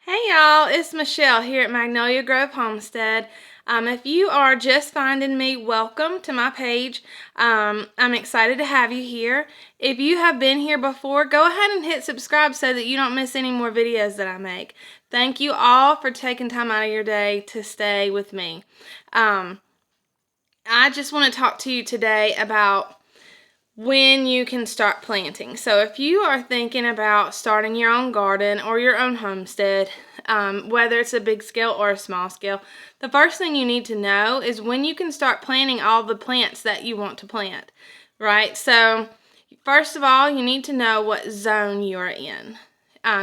Hey y'all, it's Michelle here at Magnolia Grove Homestead. If you are just finding me, welcome to my page. I'm excited to have you here. If you have been here before, go ahead and hit subscribe so that you don't miss any more videos that I make. Thank you all for taking time out of your day to stay with me. I just want to talk to you today about when you can start planting. So if you are thinking about starting your own garden or your own homestead, whether it's a big scale or a small scale, the first thing you need to know is when you can start planting all the plants that you want to plant, right? So first of all, you need to know what zone you are in.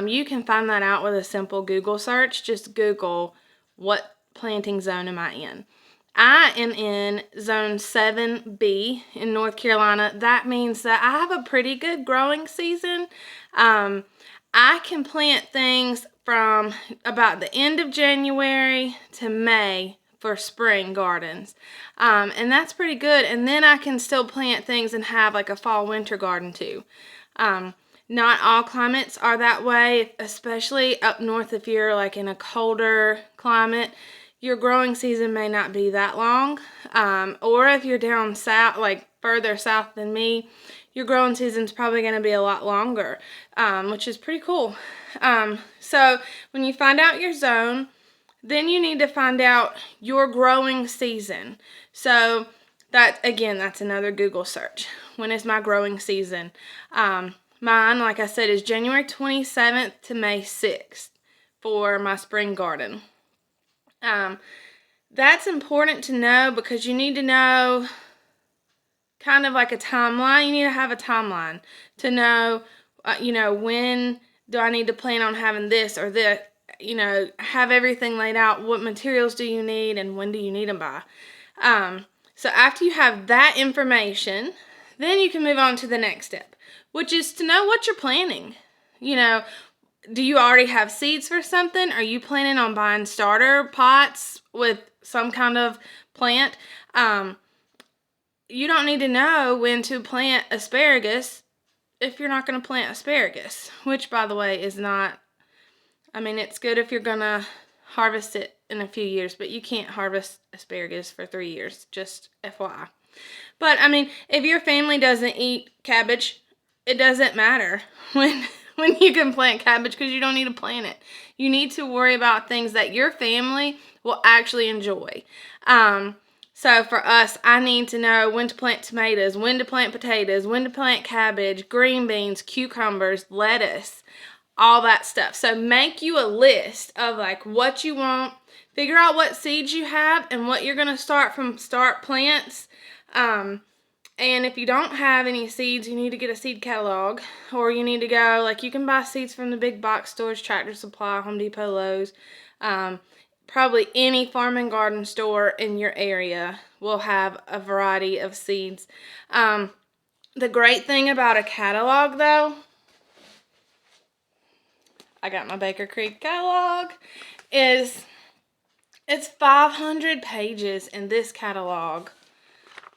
You can find that out with a simple Google search. Just Google, what planting zone am I in? I am in zone 7B in North Carolina. That means that I have a pretty good growing season. I can plant things from about the end of January to May for spring gardens. And that's pretty good. And then I can still plant things and have like a fall winter garden too. Not all climates are that way, especially up north. If you're like in a colder climate, your growing season may not be that long. Or if you're down south, like further south than me, your growing season's probably going to be a lot longer, which is pretty cool. So when you find out your zone, then you need to find out your growing season. So that's another Google search. When is my growing season? Mine, like I said, is January 27th to May 6th for my spring garden. That's important to know because you need to know kind of like a timeline. You need to have a timeline to know, when do I need to plan on having this or this, have everything laid out. What materials do you need and when do you need them by? So after you have that information, then you can move on to the next step, which is to know what you're planting. Do you already have seeds for something? Are you planning on buying starter pots with some kind of plant? You don't need to know when to plant asparagus if you're not going to plant asparagus, which, by the way, is not, it's good if you're going to harvest it in a few years, but you can't harvest asparagus for 3 years, just FYI. But, if your family doesn't eat cabbage, it doesn't matter when you can plant cabbage because you don't need to plant it. You need to worry about things that your family will actually enjoy. So for us, I need to know when to plant tomatoes, when to plant potatoes, when to plant cabbage, green beans, cucumbers, lettuce, all that stuff. So make you a list of like what you want. Figure out what seeds you have and what you're going to start plants. And if you don't have any seeds, you need to get a seed catalog, or you need to go, like, you can buy seeds from the big box stores, Tractor Supply, Home Depot, Lowe's. Probably any farm and garden store in your area will have a variety of seeds. The great thing about a catalog, though, I got my Baker Creek catalog, is it's 500 pages in this catalog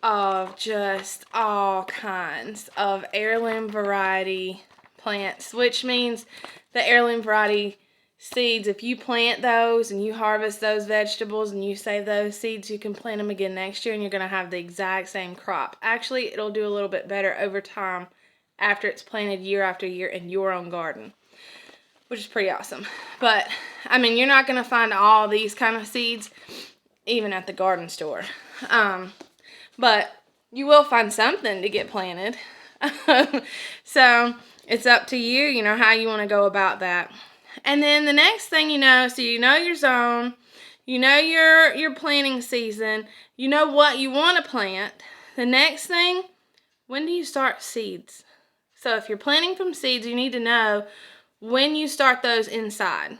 of just all kinds of heirloom variety plants, which means the heirloom variety seeds, if you plant those and you harvest those vegetables and you save those seeds, you can plant them again next year and you're going to have the exact same crop. Actually, it'll do a little bit better over time after it's planted year after year in your own garden, which is pretty awesome. But, you're not going to find all these kind of seeds even at the garden store. But you will find something to get planted. So it's up to you, how you want to go about that. And then the next thing so you know your zone, you know your planting season, you know what you want to plant. The next thing, when do you start seeds? So if you're planting from seeds, you need to know when you start those inside.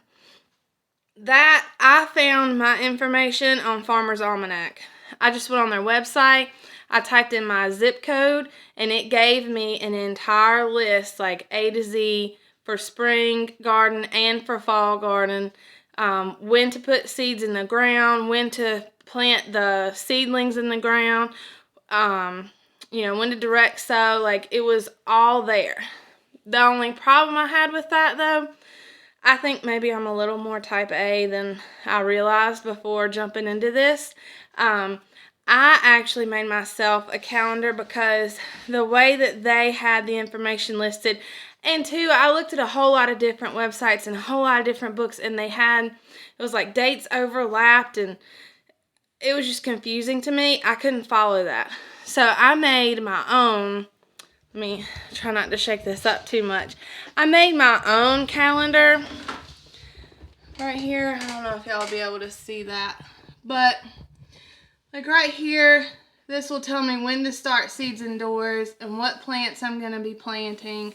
That, I found my information on Farmer's Almanac. I just went on their website, I typed in my zip code, and it gave me an entire list, like A to Z, for spring garden and for fall garden, when to put seeds in the ground, when to plant the seedlings in the ground, when to direct sow. Like, it was all there. The only problem I had with that, though, I think maybe I'm a little more type A than I realized before jumping into this. I actually made myself a calendar because the way that they had the information listed, and two, I looked at a whole lot of different websites and a whole lot of different books, and it was like dates overlapped, and it was just confusing to me. I couldn't follow that. So I made my own. Let me try not to shake this up too much. I made my own calendar right here. I don't know if y'all will be able to see that, but like right here, this will tell me when to start seeds indoors and what plants I'm going to be planting,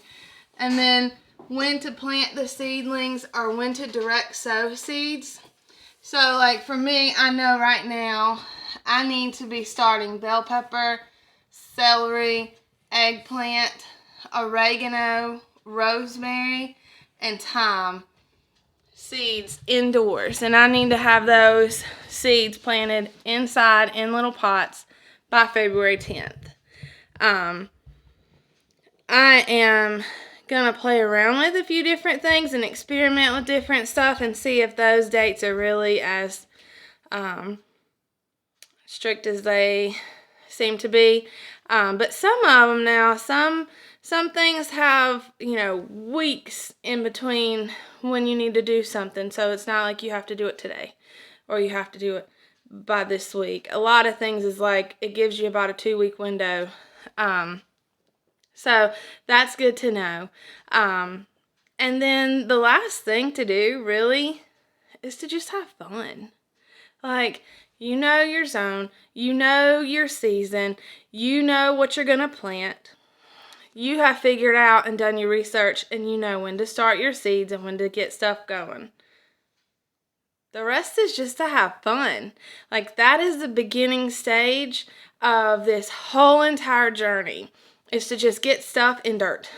and then when to plant the seedlings or when to direct sow seeds. So like for me, I know right now I need to be starting bell pepper, celery, eggplant, oregano, rosemary, and thyme seeds indoors, and I need to have those seeds planted inside in little pots by February 10th. I am gonna play around with a few different things and experiment with different stuff and see if those dates are really as strict as they seem to be. But some of them now, some things have, weeks in between when you need to do something. So it's not like you have to do it today or you have to do it by this week. A lot of things is like it gives you about a 2-week window. So that's good to know. And then the last thing to do really is to just have fun. Like, you know your zone, you know your season, you know what you're going to plant. You have figured out and done your research, and you know when to start your seeds and when to get stuff going. The rest is just to have fun. Like, that is the beginning stage of this whole entire journey, is to just get stuff in dirt.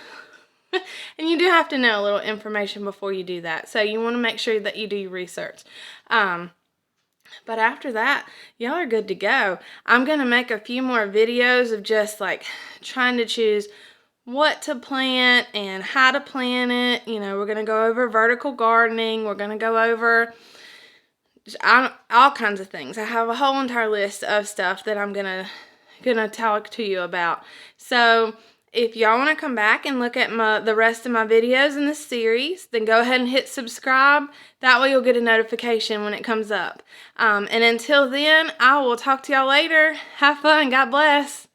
And you do have to know a little information before you do that. So you want to make sure that you do your research. But after that, y'all are good to go. I'm going to make a few more videos of just like trying to choose what to plant and how to plant it. We're going to go over vertical gardening. We're going to go over all kinds of things. I have a whole entire list of stuff that I'm going to talk to you about. So if y'all want to come back and look at the rest of my videos in this series, then go ahead and hit subscribe. That way you'll get a notification when it comes up. And until then, I will talk to y'all later. Have fun. God bless.